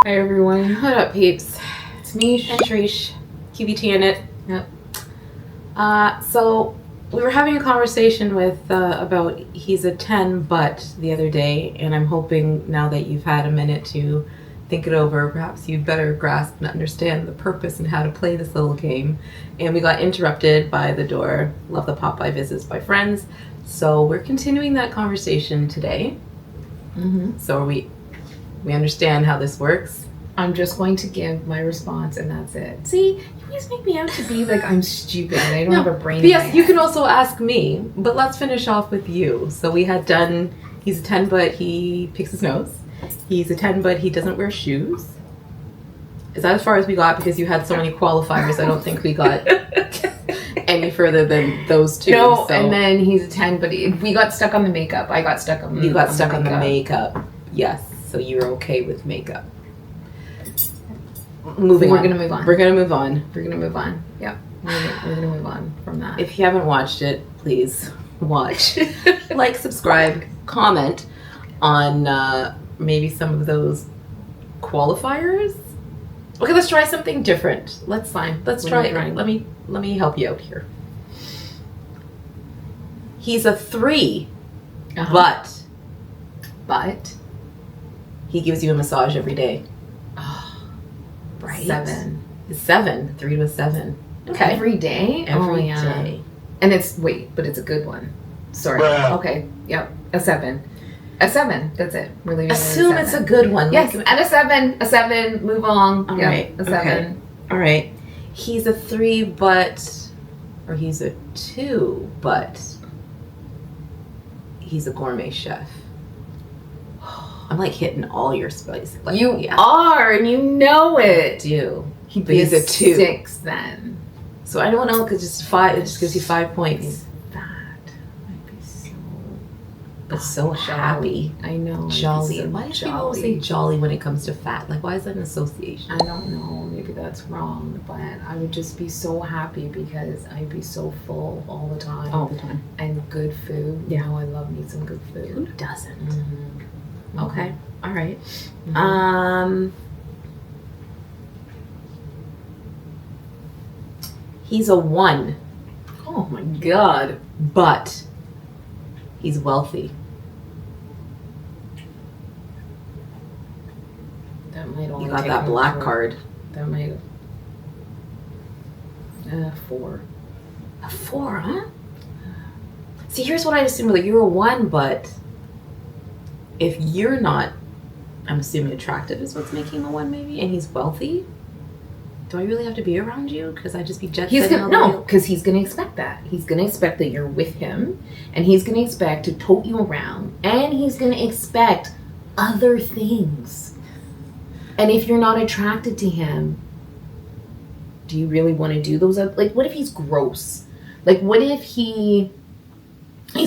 Hi everyone. What up, peeps? It's Miche And Triche, QBT in it. Yep. So we were having a conversation with about he's a 10 but the other day, and I'm hoping now that you've had a minute to think it over, perhaps you better grasp and understand the purpose and how to play this little game. And we got interrupted by the door. Love the Popeye visits by friends. So we're continuing that conversation today. So we understand how this works. I'm just going to give my response and that's it. See, you always make me out to be like I'm stupid and I don't have a brain. But yes, you can also ask me, but let's finish off with you. So we had done, he's a 10 but he picks his nose. He's a 10 but he doesn't wear shoes. Is that as far as we got? Because you had so many qualifiers, I don't think we got any further than those two. No, so. and then he's a 10 but we got stuck on the makeup. I got stuck on You got stuck on the makeup. Yes, so you're okay with makeup. Moving on. We're gonna move on. We're gonna move on. We're gonna move on. Yep. We're gonna move on from that. If you haven't watched it, please watch. Like, subscribe, comment on maybe some of those qualifiers. Okay, let's try something different. Let's try it. Let me help you out here. He's a 3, but he gives you a massage every day. Right. 7. 3 to a 7. Okay. Every day? Every day. And it's a good one. Sorry. Okay. Yep. A 7. A 7. That's it. We're leaving Assume it at it's a good one. Yes. And a 7. A 7. Move on. All Yep, right. A 7. Okay. All right. He's a 3, or he's a 2, but he's a gourmet chef. I'm like hitting all your spices. Like, You are, and you know it. do. He'd He's a 2. 6 then. So I don't know, because just 5. It just gives you 5 points. That might be so. But so happy. I know. Jolly. So Why do people say jolly when it comes to fat? Like, why is that an association? I don't know. Maybe that's wrong, but I would just be so happy because I'd be so full all the time. All the time. And good food. Yeah. I love me some good food. Who doesn't? Mm-hmm. Okay. All right. Mm-hmm. He's a 1, Oh my god. but he's wealthy. That might only You got take that me black to- card. That might 4. A 4, huh? See, here's what I assume. Like, you're a 1, but if you're not, I'm assuming attractive is what's making a 1, maybe, and he's wealthy. Do I really have to be around you? Because I just be jet He's setting gonna all the way? because he's gonna expect that. He's gonna expect that you're with him, and he's gonna expect to tote you around, and he's gonna expect other things. And if you're not attracted to him, do you really want to do those? Like, what if he's gross? Like, what if he's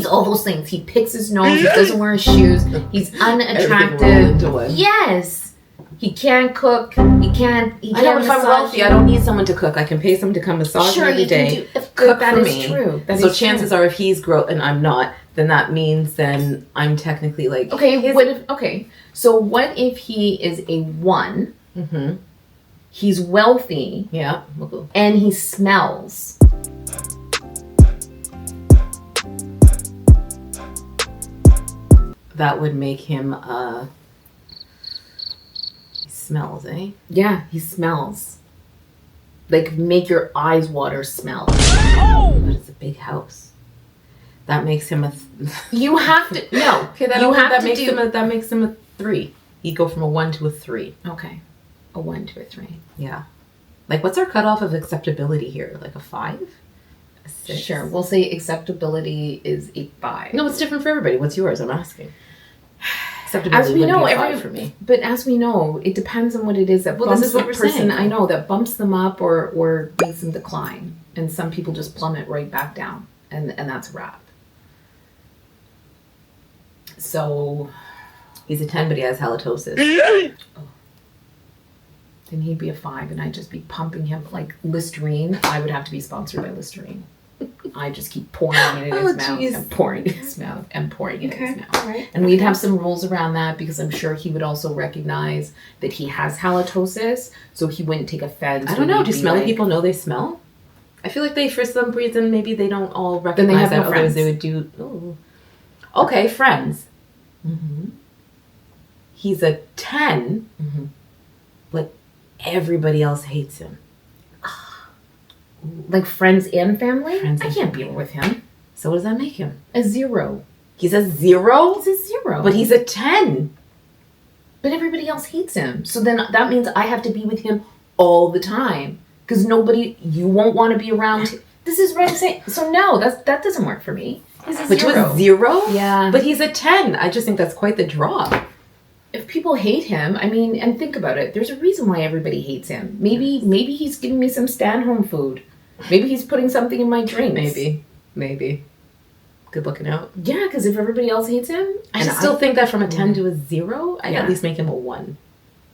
all those things? He picks his nose. He doesn't wear his shoes. He's Everything rolled unattractive. into one. Yes. He can't cook. He can't. I know, if I'm wealthy, I don't need someone to cook. I can pay someone to come massage me every day. Cook That for is me. true. That So is chances true. are, if he's gross and I'm not, then that means then I'm technically like Okay. So what if he is a 1? Mm-hmm. He's wealthy. Yeah. And he smells. That would make him he smells, eh? Yeah, he smells. Like, make your eyes water smell. But it's a big house. That makes him a You have to no. okay, that makes him a 3. He'd go from a 1 to a 3. Okay. A 1 to a 3. Yeah. Like, what's our cutoff of acceptability here? Like a 5? A 6? Sure. We'll say acceptability is a 5. No, it's different for everybody. What's yours? I'm asking. Acceptability As we wouldn't know, be a 5 for me. But as we know, it depends on what it is that Well, bumps this is what the we're person. saying. I know that bumps them up or makes them decline, and some people just plummet right back down, and that's a wrap. So He's a 10, but he has halitosis. then he'd be a 5, and I'd just be pumping him like Listerine. I would have to be sponsored by Listerine. I just keep pouring it in his mouth geez. and pouring it in his mouth and pouring it in his mouth. All right. And we'd have some rules around that because I'm sure he would also recognize that he has halitosis, so he wouldn't take offense. I don't know. Do we'd be smelly like- people know they smell? I feel like they, for some reason, maybe they don't all Then they recognize have no that. Otherwise, friends. they would do. Ooh. Okay, friends. Mhm. He's a 10, Mhm. but everybody else hates him. Like friends and family? Friends I and can't family. be with him. So what does that make him? A 0. He's a 0, He's a 0. but he's a 10. But everybody else hates him. So then that means I have to be with him all the time. Because you won't want to be around. This is what I'm saying. So no, that doesn't work for me. He's a But 0. to a 0? Yeah. But he's a 10. I just think that's quite the drop. If people hate him, I mean, and think about it, there's a reason why everybody hates him. Maybe he's giving me some stand-home food. Maybe he's putting something in my drinks. Maybe. Good looking out. Yeah, because if everybody else hates him, I still think that from a 10 to a 0, I'd Yeah. at least make him a 1.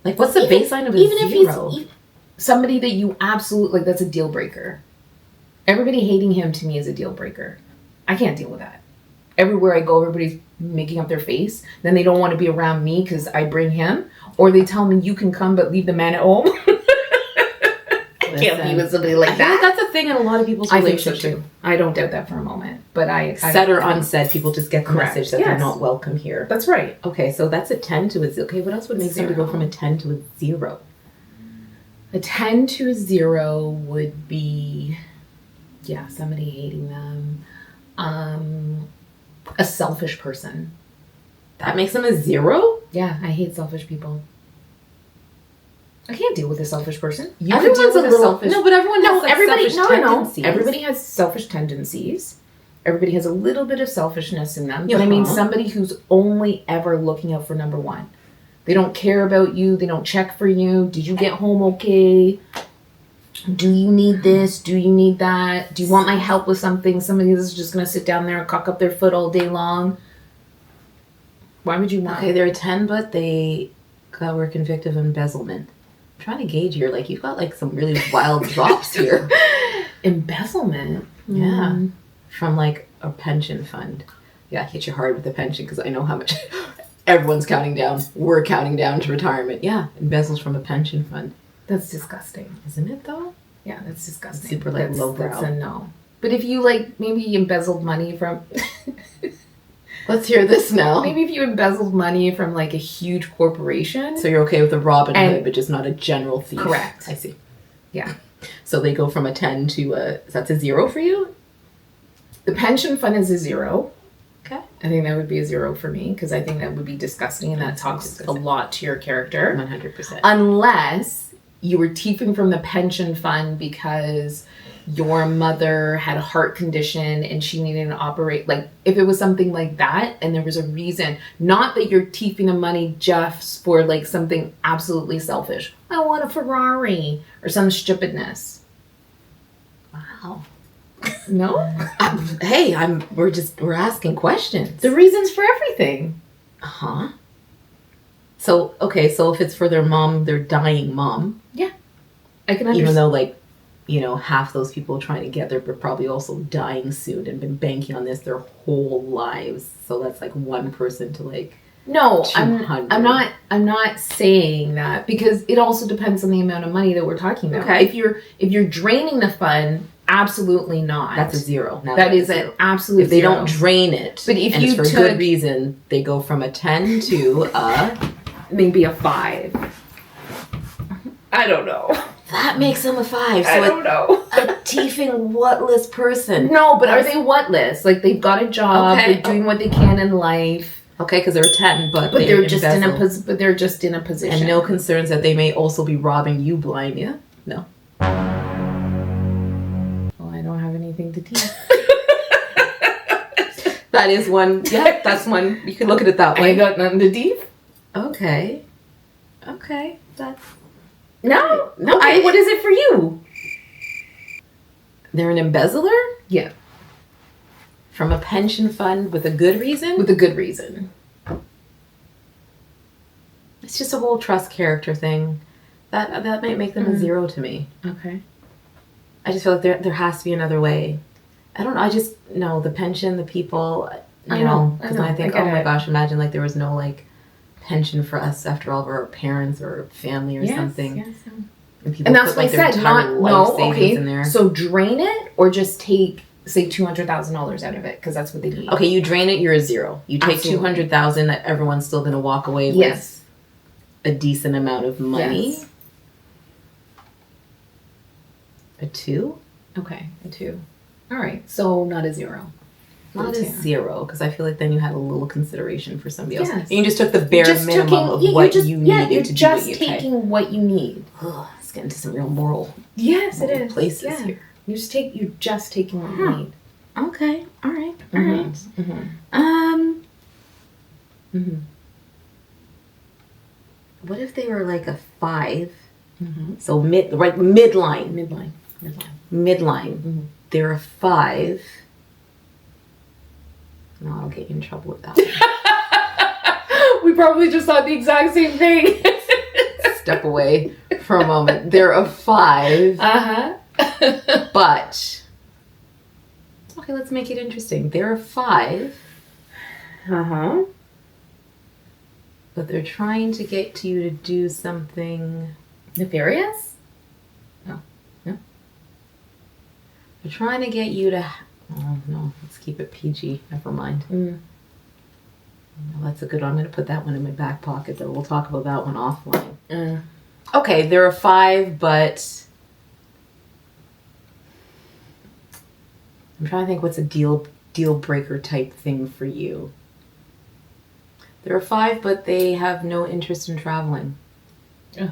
Like, what's the Even- baseline of a even 0? if he's somebody that you absolutely, like, that's a deal breaker. Everybody hating him to me is a deal breaker. I can't deal with that. Everywhere I go, everybody's making up their face. Then they don't want to be around me because I bring him. Or they tell me, you can come, but leave the man at home. I can't be with somebody like I feel like that. that's a thing in a lot of people's I think so relationships. too. I don't doubt that for a moment. But Said or unsaid, people just get the Correct. message that they're Yes. not welcome here. That's right. Okay, so that's a 10 to a 0. Okay, what else would make somebody go 0. from a 10 to a 0? A 10 to a 0 would be, somebody hating them. A selfish person. That makes them a 0? Yeah, I hate selfish people. I can't deal with a selfish person. You could deal with a selfish... No, but everyone has like everybody, selfish tendencies. Everybody has selfish tendencies. Everybody has a little bit of selfishness in them. But I mean, Uh-huh. somebody who's only ever looking out for number one. They don't care about you. They don't check for you. Did you get home okay? Do you need this? Do you need that? Do you want my help with something? Somebody that's just going to sit down there and cock up their foot all day long. Why would you want? Okay, they're a 10, but they were convicted of embezzlement. I'm trying to gauge here. Like, you've got like some really wild drops here. Embezzlement? Yeah. Mm. From like a pension fund. Yeah, hit you hard with the pension because I know how much everyone's counting down. We're counting down to retirement. Yeah, embezzles from a pension fund. That's disgusting. Isn't it though? Yeah, that's disgusting. Super, like, lowbrow. That's a no. But if you like, maybe you embezzled money from... Let's hear this now. Maybe if you embezzled money from like a huge corporation. So you're okay with the Robin And- Hood, but just not a general thief. Correct. I see. Yeah. So they go from a 10 to a... That's a 0 for you? The pension fund is a 0. Okay. I think that would be a 0 for me because I think that would be disgusting and that talks a lot to your character. 100%. Unless you were thieving from the pension fund because your mother had a heart condition and she needed to operate. Like, if it was something like that and there was a reason, not that you're thieving the money just for like something absolutely selfish. I want a Ferrari or some stupidness. Wow. No? Hey, we're asking questions. The reasons for everything. Uh-huh. So, okay, so if it's for their mom, their dying mom, I can even understand. though, like, you know, half those people trying to get there were probably also dying soon and been banking on this their whole lives. So that's like one person to like... No, 200. I'm not saying that because it also depends on the amount of money that we're talking about. Okay. If you're draining the fund, absolutely not. That's a 0. Now That is zero. an absolute If they 0. don't drain it, But if and you it's for took- good reason, they go from a 10 to a... maybe a 5. I don't know. That makes them a 5. So I don't know. a thieving, whatless person. No, but are they whatless? Like they've got a job, Okay. they're doing what they can in life, Okay, because they're a 10, but but they they're just embezzle. but they're just in a position. And no concerns that they may also be robbing you blind, yeah? No. Well, I don't have anything to teach. That is one, yeah, that's one. You can look at it that I way. got nothing to teach. Okay. Okay, that's... No, No, okay, what is it for you? They're an embezzler? Yeah, From a pension fund with a good reason? with a good reason. It's just a whole trust character thing. That might make them a 0 to me. Okay. I just feel like there has to be another way. I don't know. I just know the pension, the people, I know. Because I think, I oh get my it. gosh, imagine like there was no like pension for us after all of our parents or family or something. Yes. And people And that's put what like I their said. entire life savings in there. So drain it or just take, say, $200,000 out of it because that's what they need. Okay, you drain it, you're a zero. You take Absolutely. 200,000 that everyone's still going to walk away with a decent amount of money. Yes. A 2? Okay, a 2. All right, so not a 0. Not a 0, because I feel like then you had a little consideration for somebody else. Yes. You just took the bare minimum of what you needed to do just what you taking what you need. Let's get into some real moral places here. You're just taking what you need. Okay. All right. What if they were like a 5? So midline. Midline. They're a 5. No, I'll get you in trouble with that one. We probably just thought the exact same thing. Step away for a moment. They're a 5. But okay, let's make it interesting. They're a 5. But they're trying to get you to do something Nefarious? They're trying to get you to. Oh no, let's keep it PG. Never mind. Mm. No, that's a good one. I'm going to put that one in my back pocket, though. We'll talk about that one offline. Okay, they're a 5, but I'm trying to think what's a deal breaker type thing for you. They're a 5, but they have no interest in traveling. Ugh.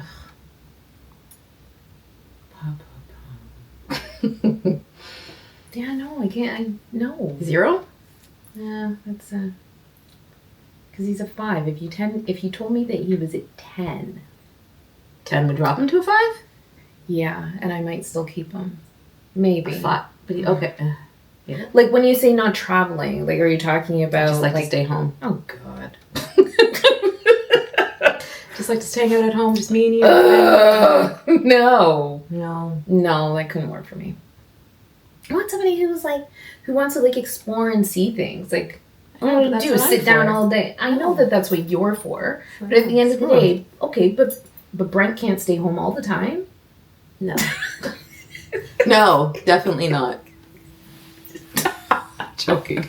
Yeah, no, I can't. No. 0? Yeah, that's because he's a 5. If you told me that he was a 10, 10 would drop him to a 5? yeah, and I might still keep him. Maybe. 5. But okay. Yeah. Like when you say not traveling, like are you talking about Just like to stay home. Oh God. Just like to stay out at home, just me and you. No, that couldn't work for me. I want somebody who wants to like explore and see things. Like, all I want to do is sit down all day. I know that that's what you're for, but at the end of the day, okay, but Brent can't stay home all the time. No. No, definitely not. Joking.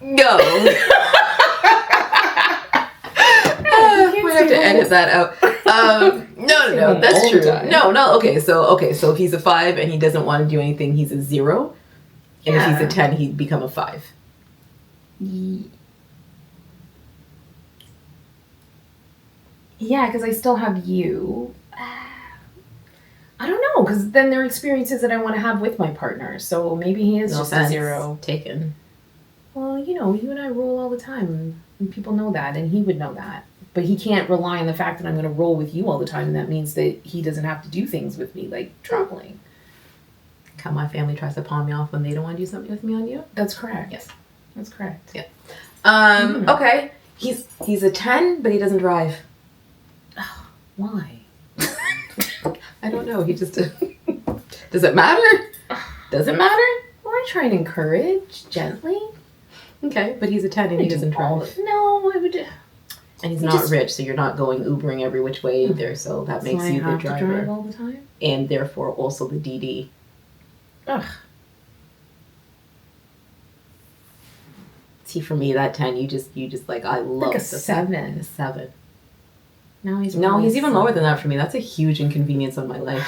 No. We have to edit that out. No, that's true. No. Okay, so if he's a 5 and he doesn't want to do anything, he's a 0. And if he's a 10, he'd become a 5. Yeah, because I still have you. I don't know, because then there are experiences that I want to have with my partner. So maybe he is just a 0. Taken. Well, you and I roll all the time, and people know that, and he would know that. But he can't rely on the fact that I'm going to roll with you all the time, and that means that he doesn't have to do things with me, like traveling. How my family tries to pawn me off when they don't want to do something with me on you? That's correct. Yes. That's correct. Yeah. Okay. He's a 10, but he doesn't drive. Why? I don't know. He just... Does it matter? Does it matter? Well, I try and encourage gently. Okay, but he's a 10 and he doesn't drive. No, I would... And he's not rich, so you're not going Ubering every which way either, so that makes you the driver. To drive all the time? And therefore also the DD. Ugh. See, for me, that 10, you just like, I love like a the 7. A 7. No, he's even lower than that for me. That's a huge inconvenience on my life.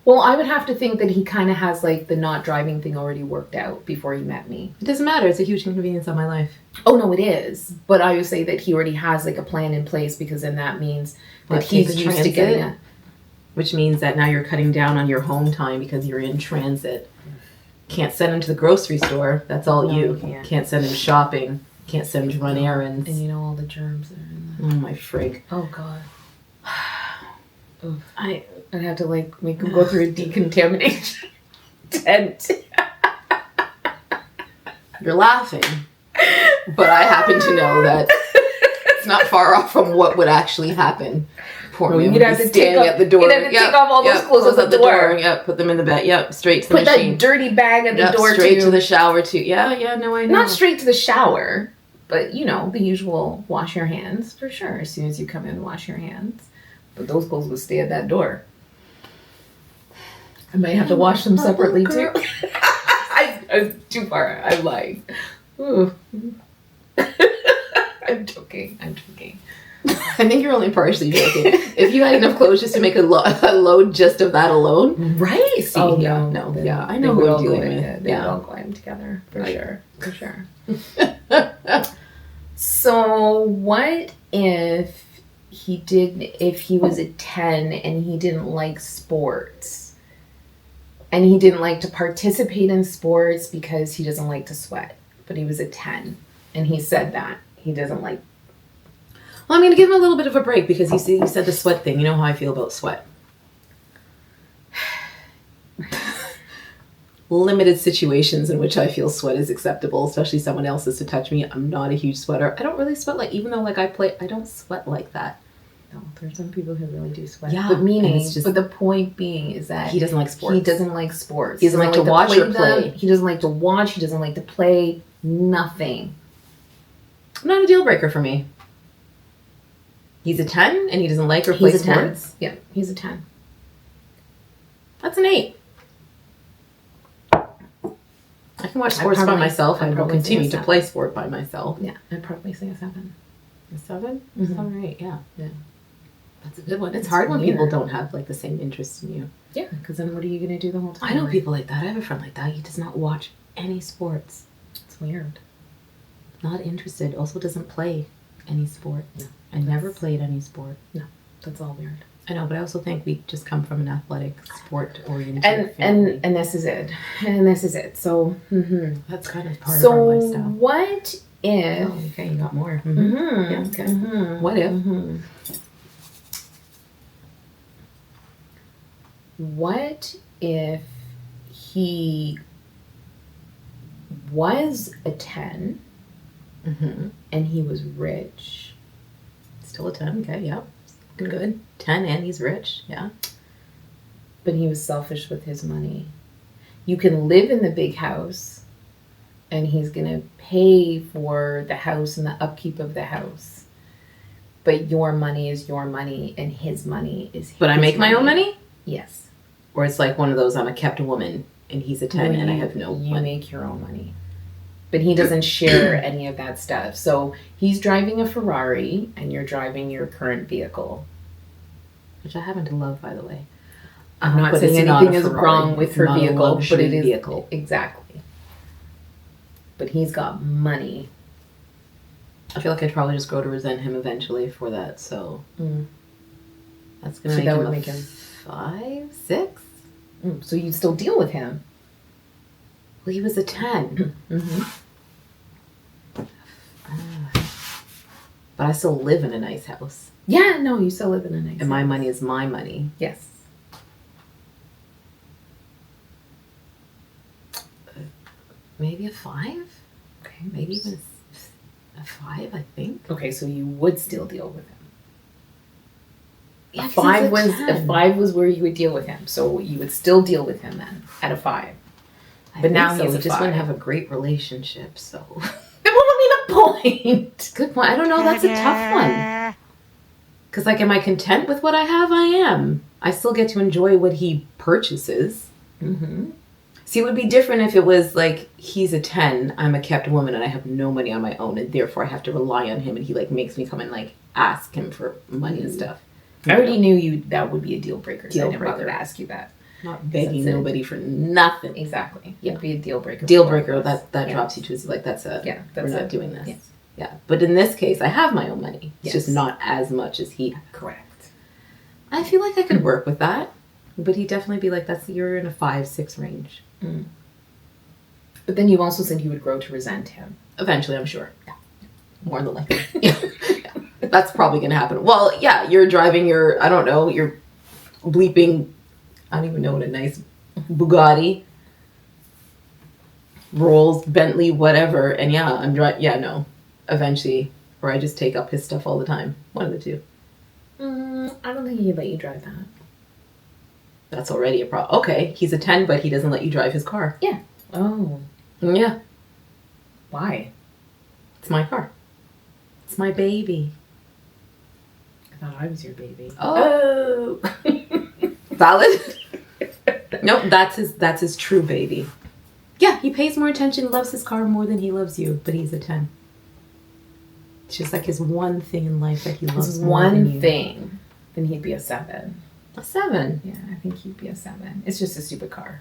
Well, I would have to think that he kind of has like the not driving thing already worked out before he met me. It doesn't matter. It's a huge inconvenience on my life. Oh, no, it is. But I would say that he already has like a plan in place because then that means that he's used to getting it. Which means that now you're cutting down on your home time because you're in transit. Can't send him to the grocery store. That's all you. Can't send him shopping. Can't send him to run errands. And all the germs that are in there. Oh, my frig. Oh, God. I'd have to like make him go through a decontamination tent. You're laughing, but I happen to know that It's not far off from what would actually happen. Poor man you'd would have be to standing at the door. You'd have to take off all those clothes at the door. Yep, put them in the bed. Yep, straight to the Put machine. that dirty bag at the door straight too. to the shower too. Yeah, no, I know. Not straight to the shower, but the usual wash your hands for sure. As soon as you come in, wash your hands. But those clothes would stay at that door. I might have to wash them separately too. I'm too far. I'm like, ooh. I'm joking. I think you're only partially joking. If you had enough clothes just to make a load just of that alone, right? See, Oh no, yeah, I know who I'm dealing with. They all go in together for sure. So what if he was a 10 and he didn't like sports, and he didn't like to participate in sports because he doesn't like to sweat, but he was a 10 and he said that he doesn't like. Well, I'm going to give him a little bit of a break because he said the sweat thing. You know how I feel about sweat. Limited situations in which I feel sweat is acceptable, especially someone else's to touch me. I'm not a huge sweater. I don't really sweat even though I don't sweat like that. No, there's some people who really do sweat. Yeah, but the point being is that he doesn't like sports. He doesn't like sports. He doesn't like to watch or play. He doesn't like to watch. He doesn't like to play. Nothing. Not a deal breaker for me. He's a 10 and he doesn't like or play sports. Yeah, he's a 10. That's an 8. I can watch sports by myself. I will continue to play sport by myself. Yeah, I'd probably say a 7. A 7? Mm-hmm. That's all right, yeah. That's a good one. It's hard when people don't have the same interests in you. Yeah, because then what are you going to do the whole time? I know people like that. I have a friend like that. He does not watch any sports. It's weird. Not interested. Also doesn't play any sport. No. I never played any sport. No, that's all weird. I know, but I also think we just come from an athletic, sport-oriented family. And this is it. So that's kind of part of our lifestyle. So what if? Oh, okay, you got more. Yeah. Okay. What if? What if he was a 10 and he was rich? Still a 10, okay, yeah. Good. 10 and he's rich, yeah. But he was selfish with his money. You can live in the big house and he's going to pay for the house and the upkeep of the house. But your money is your money and his money is his But I make my own money? Yes. Or it's like one of those, I'm a kept woman and he's a 10 and I have no money. You make your own money. But he doesn't share any of that stuff. So he's driving a Ferrari and you're driving your current vehicle. Which I happen to love, by the way. I'm not saying anything is wrong with her vehicle, but it is vehicle. Exactly. But he's got money. I feel like I'd probably just grow to resent him eventually for that. So that's going to make him 5, 6. So you'd still deal with him. Well, he was a 10. But I still live in a nice house. Yeah, no, you still live in a nice house. And my money is my money. Yes. Maybe a 5? Okay. Maybe even a 5, I think. Okay, so you would still deal with him. Yeah, a 5 was where you would deal with him. So you would still deal with him then at a 5. But now he just wouldn't have a great relationship, so. Then what would be the point? Good point. I don't know. That's a tough one. Because, am I content with what I have? I am. I still get to enjoy what he purchases. See, it would be different if it was he's a 10, I'm a kept woman, and I have no money on my own, and therefore I have to rely on him, and he makes me come and ask him for money and stuff. I already knew that would be a deal breaker. So I didn't bother to ask you that. Not begging nobody for nothing. Exactly. Yeah, be a deal breaker. Deal breaker. That drops you to we're not doing this. Yes. Yeah, but in this case, I have my own money. It's Yes. just not as much as he. Correct. I feel like I could work with that, but he'd definitely be you're in a 5, 6 range. But then you also said you would grow to resent him. Eventually, I'm sure. Yeah. More than likely. Yeah. That's probably going to happen. Well, yeah, you're driving you're bleeping, I don't even know what a nice Bugatti, Rolls, Bentley, whatever. And yeah, I'm driving. Yeah, no. Eventually, or I just take up his stuff all the time. One of the two. I don't think he'd let you drive that. That's already a problem. Okay, he's a 10, but he doesn't let you drive his car. Yeah. Oh. Yeah. Why? It's my car. It's my baby. I thought I was your baby. Oh. Valid? Nope, that's his true baby. Yeah, he pays more attention, loves his car more than he loves you, but he's a 10. It's just like his one thing in life that he loves more than you. One thing, then he'd be a 7. A 7. Yeah, I think he'd be a 7. It's just a stupid car.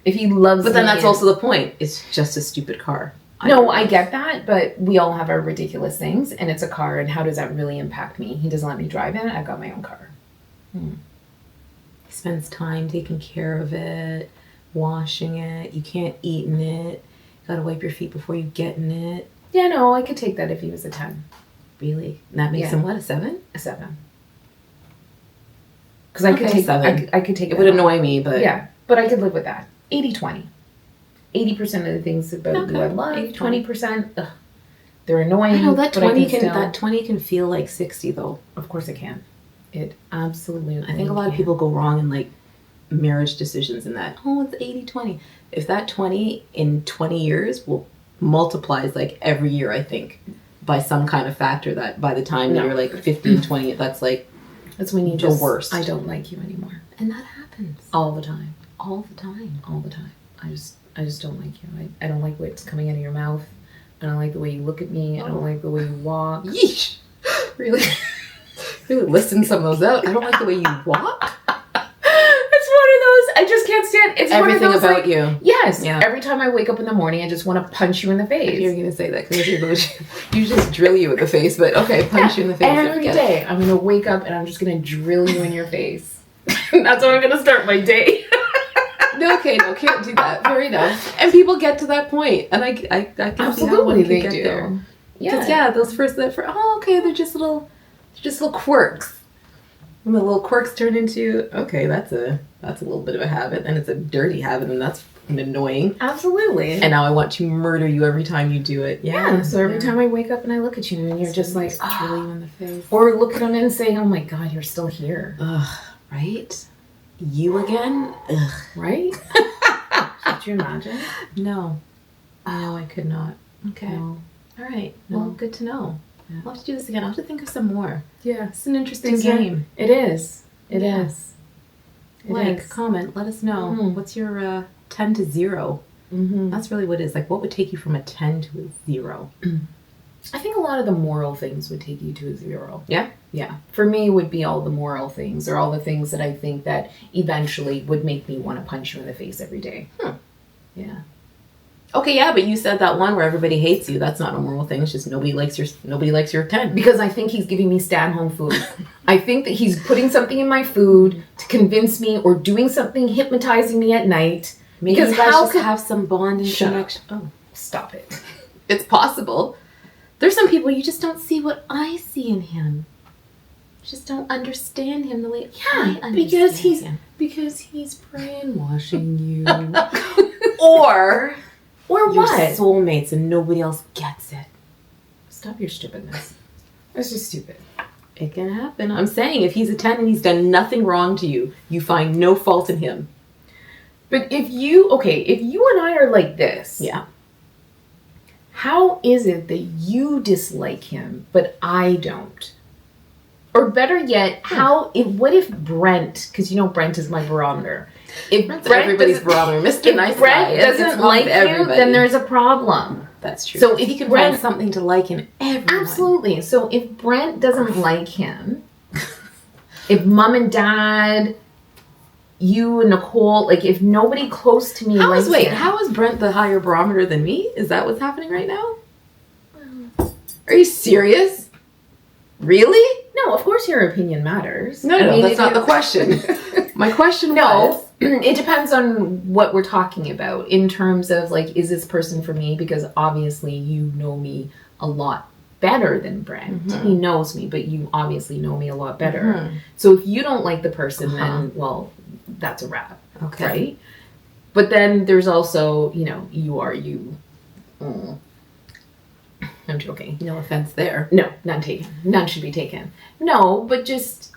If he loves But then me that's also the point. It's just a stupid car. No, I get that, but we all have our ridiculous things, and it's a car, and how does that really impact me? He doesn't let me drive it. I've got my own car. He spends time taking care of it, washing it. You can't eat in it. You gotta wipe your feet before you get in it. Yeah, no, I could take that if he was a 10. Really? And that makes him what, a 7? A 7. Because I could take 7. I could take it. Would annoy me, but yeah, but I could live with that. 80-20. 80% of the things about you I love. 20%, they're annoying. I know that but 20 can that 20 can feel like 60 though. Of course it can. It absolutely. I think a lot of people go wrong in like marriage decisions in that. Oh, it's 80-20. If that 20 in 20 years will multiplies like every year, I think, by some kind of factor that by the time you're like 15, 20, that's when you just worst. I don't like you anymore. And that happens all the time. All the time. All the time. I just don't like you. I don't like what's coming out of your mouth. I don't like the way you look at me. I don't like the way you walk. Yeesh. Really? Really listen some of those out. I don't like the way you walk. It's one of those. I just can't stand. It's everything one of those, about you. Yes. Yeah. Every time I wake up in the morning, I just want to punch you in the face. You're gonna say that because you just drill you in the face. But okay, punch you in the face every day. I'm gonna wake up and I'm just gonna drill you in your face. That's how I'm gonna start my day. No, can't do that. Fair enough. And people get to that point, and I can see how one can get there. Yeah, those first they're just little quirks. When the little quirks turn into that's a little bit of a habit, and it's a dirty habit, and that's annoying. Absolutely. And now I want to murder you every time you do it. Yeah. So every time I wake up and I look at you, and you're just like drill you in the face, or look at them and say, "Oh my God, you're still here." Ugh. Right. You again? Ugh. Right? Could you imagine? No. No, I could not. Okay. No. All right. No. Well, good to know. Yeah. I'll have to do this again. I'll have to think of some more. Yeah. It's an interesting game. It is. It is. Comment, let us know. What's your 10 to 0? Mm-hmm. That's really what it is. Like, what would take you from a 10 to a 0? I think a lot of the moral things would take you to a 0. Yeah? Yeah. For me, it would be all the moral things or all the things that I think that eventually would make me want to punch you in the face every day. Yeah. Okay, yeah, but you said that one where everybody hates you. That's not a moral thing. It's just nobody likes your 10. Because I think he's giving me stay-at-home food. I think that he's putting something in my food to convince me or doing something hypnotizing me at night. Maybe because you guys just have some bond and connection. Oh, stop it. It's possible. There's some people you just don't see what I see in him. You just don't understand him the way I understand him. Because he's brainwashing you. Or what? Soulmates and nobody else gets it. Stop your stupidness. That's just stupid. It can happen. I'm saying if he's a 10 and he's done nothing wrong to you, you find no fault in him. But if you and I are like this. Yeah. How is it that you dislike him, but I don't? Or better yet, what if Brent, because Brent is my barometer. If Brent's everybody's barometer. Mr. Nice if Brent guy. doesn't like you, then there's a problem. That's true. So if he can Brent, find something to like in everyone. Absolutely. So if Brent doesn't like him, if mom and dad, you and Nicole, like if nobody close to me likes him. How is Brent the higher barometer than me? Is that what's happening right now? Are you serious? Really? No, of course your opinion matters. No, that's not the question. My question was... It depends on what we're talking about in terms of like, is this person for me? Because obviously you know me a lot better than Brent. Mm-hmm. He knows me, but you obviously know me a lot better. Mm-hmm. So if you don't like the person, then, well, that's a wrap. Okay. Right? But then there's also, you are you. Mm. I'm joking. No offense there. No, none taken. None should be taken. No, but just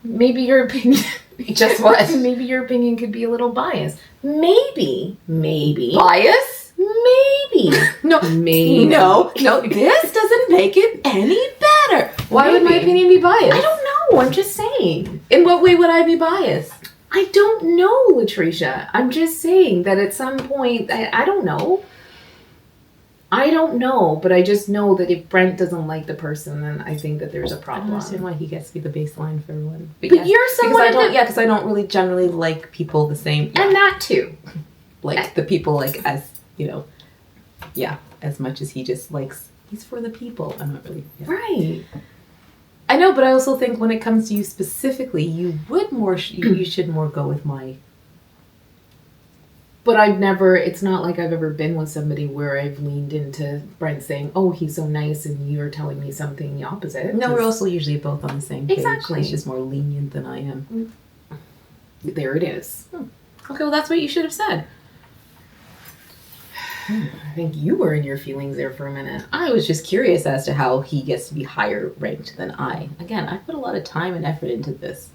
maybe your opinion. Just what? Maybe your opinion could be a little biased. Maybe. Bias? Maybe. No. Maybe. No. This doesn't make it any better. Why would my Maybe. opinion be biased? I don't know. I'm just saying. In what way would I be biased? I don't know, Latricia. I'm just saying that at some point, I don't know. I don't know, but I just know that if Brent doesn't like the person, then I think that there's a I don't problem. understand why he gets to be the baseline for everyone. But you're someone because I don't really generally like people the same. Yeah. And that too. Like the people, like, as, you know, yeah, as much as he just likes, he's for the people. I'm not really. Yeah. Right. I know, but I also think when it comes to you specifically, you would more, you should more go with my. But it's not like I've ever been with somebody where I've leaned into Brent saying, oh, he's so nice, and you're telling me something the opposite. No, we're also usually both on the same page. Exactly. He's just more lenient than I am. There it is. Okay, well, that's what you should have said. I think you were in your feelings there for a minute. I was just curious as to how he gets to be higher ranked than I. Again, I put a lot of time and effort into this.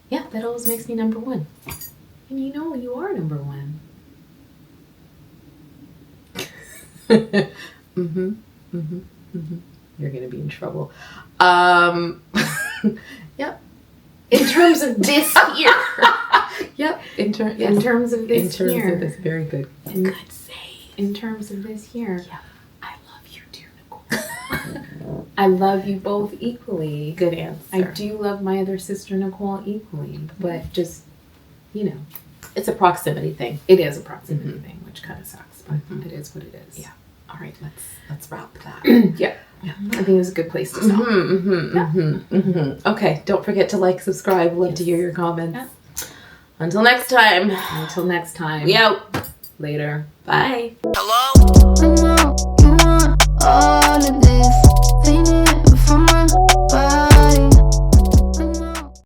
Yeah, that always makes me number one. And you know you are number one. You're gonna be in trouble. Yep. In terms of this year. Yep. In terms of this year. Of this, very good. Good save. In terms of this year. Yeah. I love you too, Nicole. I love you both equally. Good answer. I do love my other sister Nicole equally, but just, you know. It's a proximity thing. It is a proximity thing, which kind of sucks, but it is what it is. Yeah. All right, let's wrap that. Yeah. I think it was a good place to stop. Okay, don't forget to like, subscribe. Love to hear your comments. Yeah. Until next time. Until next time. We out. Later. Bye. Hello? You want all of this.